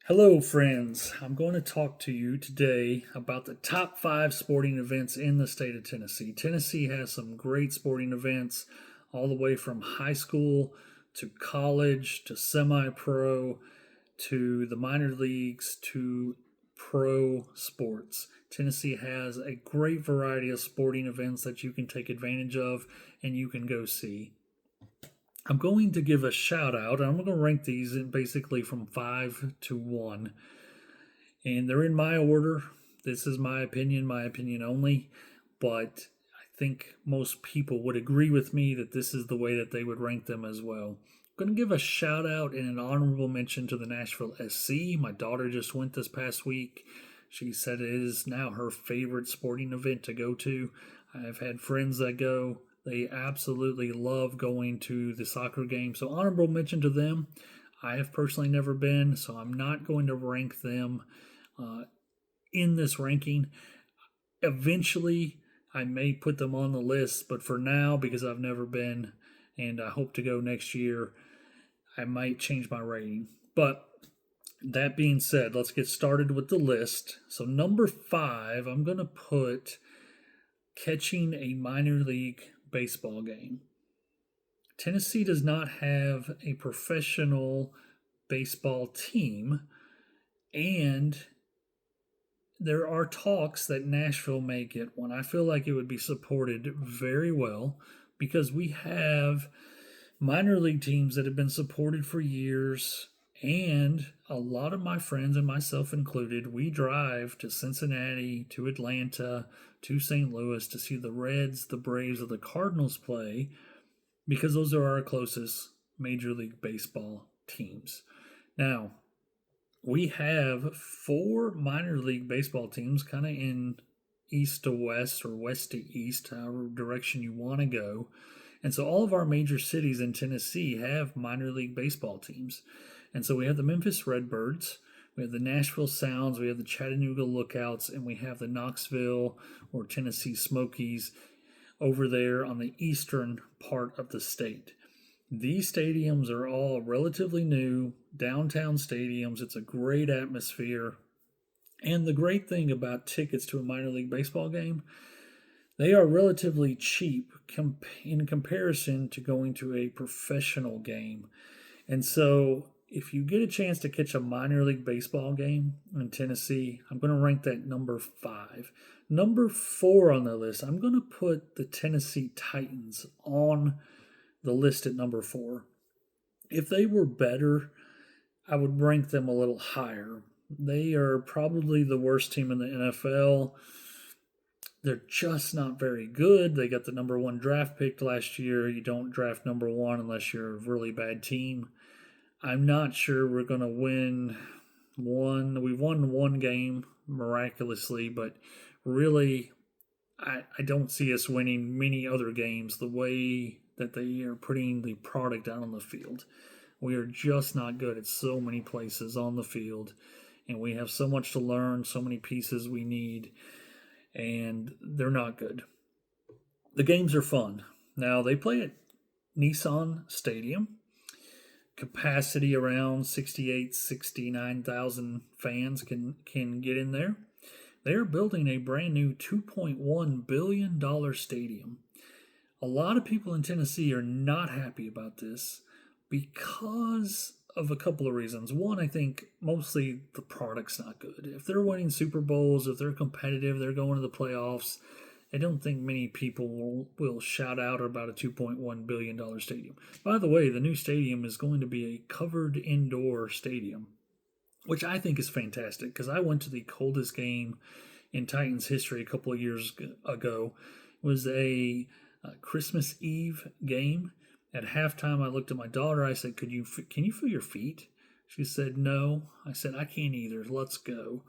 Hello, friends. I'm going to talk to you today about the top five sporting events in the state of Tennessee. Tennessee has some great sporting events, all the way from high school to college to semi pro to the minor leagues to pro sports. Tennessee has a great variety of sporting events that you can take advantage of and you can go see. I'm going to give a shout out. I'm going to rank these in basically from 5 to 1, and they're in my order. This is my opinion only, but I think most people would agree with me that this is the way that they would rank them as well. I'm going to give a shout out and an honorable mention to the Nashville SC. My daughter just went this past week. She said it is now her favorite sporting event to go to. I've had friends that go. They absolutely love going to the soccer game. So, honorable mention to them. I have personally never been, so I'm not going to rank them uh, in this ranking. Eventually, I may put them on the list, but for now, because I've never been and I hope to go next year, I might change my rating. But that being said, let's get started with the list. So, number five, I'm going to put catching a minor league baseball game. Tennessee does not have a professional baseball team, and there are talks that Nashville may get one. I feel like it would be supported very well because we have minor league teams that have been supported for years. And a lot of my friends, and myself included, we drive to Cincinnati, to Atlanta, to St. Louis to see the Reds, the Braves, or the Cardinals play because those are our closest Major League Baseball teams. Now, we have four minor league baseball teams kind of in east to west or west to east, however direction you want to go. And so all of our major cities in Tennessee have minor league baseball teams. And so we have the Memphis Redbirds, we have the Nashville Sounds, we have the Chattanooga Lookouts, and we have the Knoxville or Tennessee Smokies over there on the eastern part of the state. These stadiums are all relatively new, downtown stadiums. It's a great atmosphere. And the great thing about tickets to a minor league baseball game, they are relatively cheap in comparison to going to a professional game. And so, if you get a chance to catch a minor league baseball game in Tennessee, I'm going to rank that number five. Number four on the list, I'm going to put the Tennessee Titans on the list at number four. If they were better, I would rank them a little higher. They are probably the worst team in the NFL. They're just not very good. They got the number one draft pick last year. You don't draft number one unless you're a really bad team. I'm not sure we're going to win one. We won one game miraculously, but really, I don't see us winning many other games the way that they are putting the product out on the field. We are just not good at so many places on the field, and we have so much to learn, so many pieces we need, and they're not good. The games are fun. Now, they play at Nissan Stadium, capacity around 68, 69,000 fans can get in there. They are building a brand new $2.1 billion stadium. A lot of people in Tennessee are not happy about this because of a couple of reasons. One, I think mostly the product's not good. If they're winning Super Bowls, if they're competitive, they're going to the playoffs, I don't think many people will shout out about a $2.1 billion stadium. By the way, the new stadium is going to be a covered indoor stadium, which I think is fantastic because I went to the coldest game in Titans history a couple of years ago. It was a Christmas Eve game. At halftime, I looked at my daughter. I said, can you feel your feet?" She said, "No." I said, "I can't either. Let's go."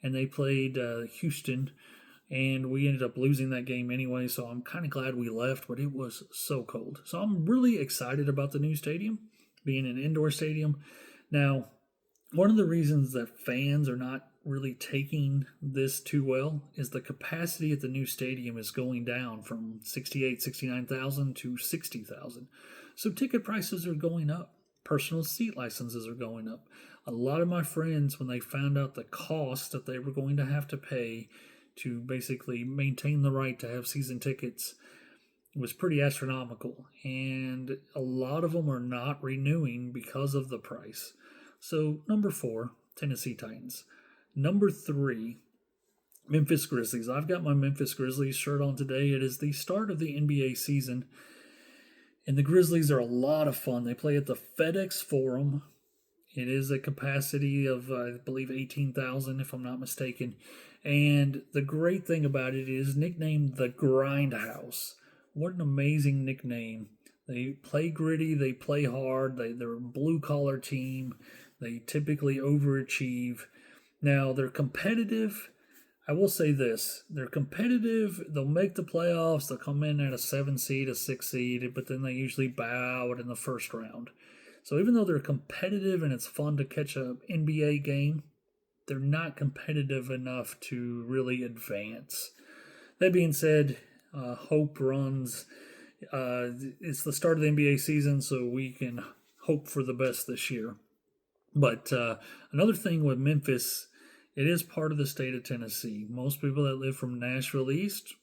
And they played Houston, and we ended up losing that game anyway. So I'm kind of glad we left, but it was so cold. So I'm really excited about the new stadium being an indoor stadium. Now, one of the reasons that fans are not really taking this too well is the capacity at the new stadium is going down from 68, 69,000 to 60,000. So ticket prices are going up. Personal seat licenses are going up. A lot of my friends, when they found out the cost that they were going to have to pay to basically maintain the right to have season tickets, was pretty astronomical. And a lot of them are not renewing because of the price. So, number 4, Tennessee Titans. Number 3, Memphis Grizzlies. I've got my Memphis Grizzlies shirt on today. It is the start of the NBA season, and the Grizzlies are a lot of fun. They play at the FedEx Forum. It is a capacity of, I believe, 18,000, if I'm not mistaken. And the great thing about it is nicknamed the Grindhouse. What an amazing nickname. They play gritty, they play hard, they're a blue collar team. They typically overachieve. Now, they're competitive. I will say this, they're competitive, they'll make the playoffs, they'll come in at a 7 seed, a 6 seed, but then they usually bow out in the first round. So even though they're competitive and it's fun to catch an NBA game, they're not competitive enough to really advance. That being said, hope runs. It's the start of the NBA season, so we can hope for the best this year. But another thing with Memphis, it is part of the state of Tennessee. Most people that live from Nashville East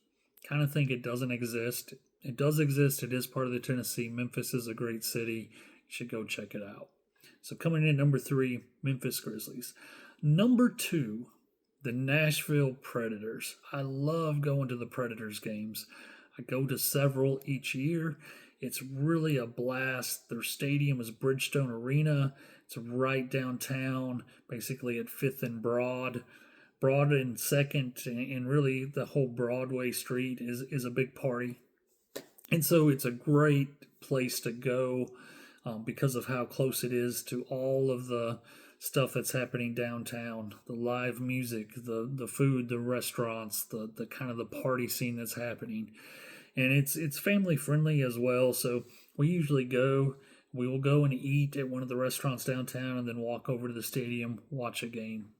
kind of think it doesn't exist. It does exist. It is part of the Tennessee. Memphis is a great city. You should go check it out. So coming in at number 3, Memphis Grizzlies. Number 2, the Nashville Predators. I love going to the Predators games. I go to several each year. It's really a blast. Their stadium is Bridgestone Arena. It's right downtown, basically at 5th and Broad. Broad and 2nd, and really the whole Broadway street is a big party. And so it's a great place to go because of how close it is to all of the stuff that's happening downtown, the live music, the food, the restaurants, the kind of the party scene that's happening. And it's family friendly as well. So we usually go. We will go and eat at one of the restaurants downtown and then walk over to the stadium, watch a game.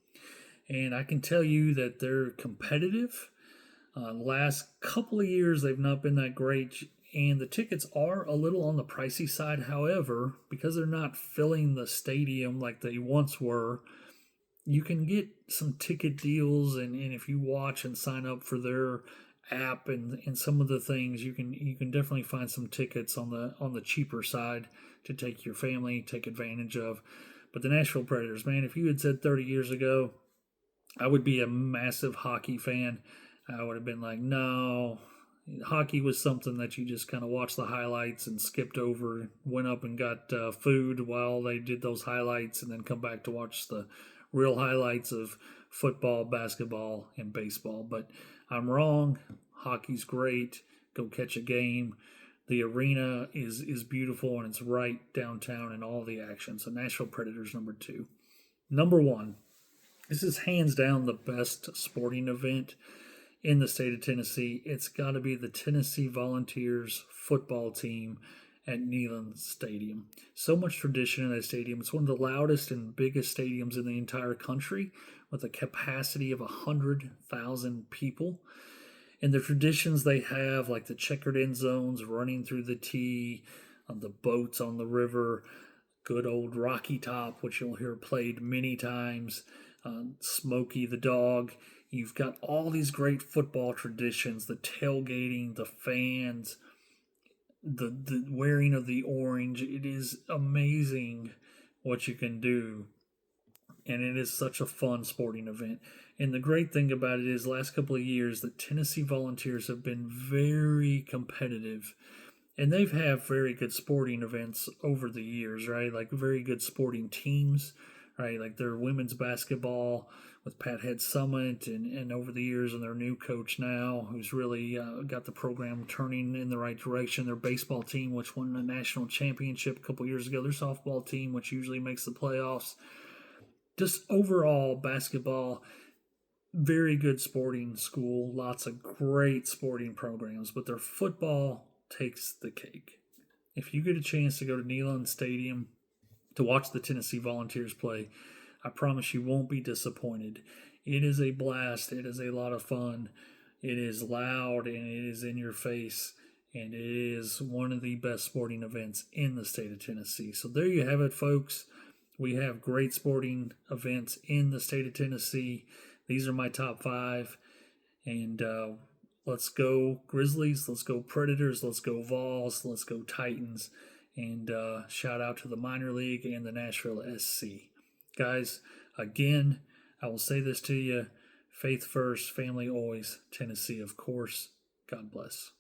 And I can tell you that they're competitive. Last couple of years, they've not been that great. And the tickets are a little on the pricey side. However, because they're not filling the stadium like they once were, you can get some ticket deals. And if you watch and sign up for their app and some of the things, you can definitely find some tickets on the cheaper side to take your family, take advantage of. But the Nashville Predators, man, if you had said 30 years ago I would be a massive hockey fan, I would have been like, no, hockey was something that you just kind of watched the highlights and skipped over, went up and got food while they did those highlights, and then come back to watch the real highlights of football, basketball, and baseball. But I'm wrong. Hockey's great. Go catch a game. The arena is beautiful, and it's right downtown in all the action. So Nashville Predators, number 2. Number 1, this is hands down the best sporting event in the state of Tennessee. It's got to be the Tennessee Volunteers football team at Neyland Stadium. So much tradition in that stadium. It's one of the loudest and biggest stadiums in the entire country with a capacity of 100,000 people. And the traditions they have, like the checkered end zones running through the T, the boats on the river, good old Rocky Top, which you'll hear played many times, Smokey the dog. You've got all these great football traditions, the tailgating, the fans, the wearing of the orange. It is amazing what you can do. And it is such a fun sporting event. And the great thing about it is, last couple of years, the Tennessee Volunteers have been very competitive. And they've had very good sporting events over the years, right? Like very good sporting teams, right? Like their women's basketball with Pat Head Summit, and over the years, and their new coach now, who's really got the program turning in the right direction. Their baseball team, which won a national championship a couple years ago. Their softball team, which usually makes the playoffs. Just overall basketball, very good sporting school, lots of great sporting programs, but their football takes the cake. If you get a chance to go to Neyland Stadium to watch the Tennessee Volunteers play, I promise you won't be disappointed. It is a blast. It is a lot of fun. It is loud and it is in your face. and it is one of the best sporting events in the state of Tennessee. So there you have it, folks. We have great sporting events in the state of Tennessee. These are my top 5, and let's go Grizzlies, let's go Predators, let's go Vols, let's go Titans, and shout out to the minor league and the Nashville SC. Guys, again, I will say this to you: faith first, family always, Tennessee, of course. God bless.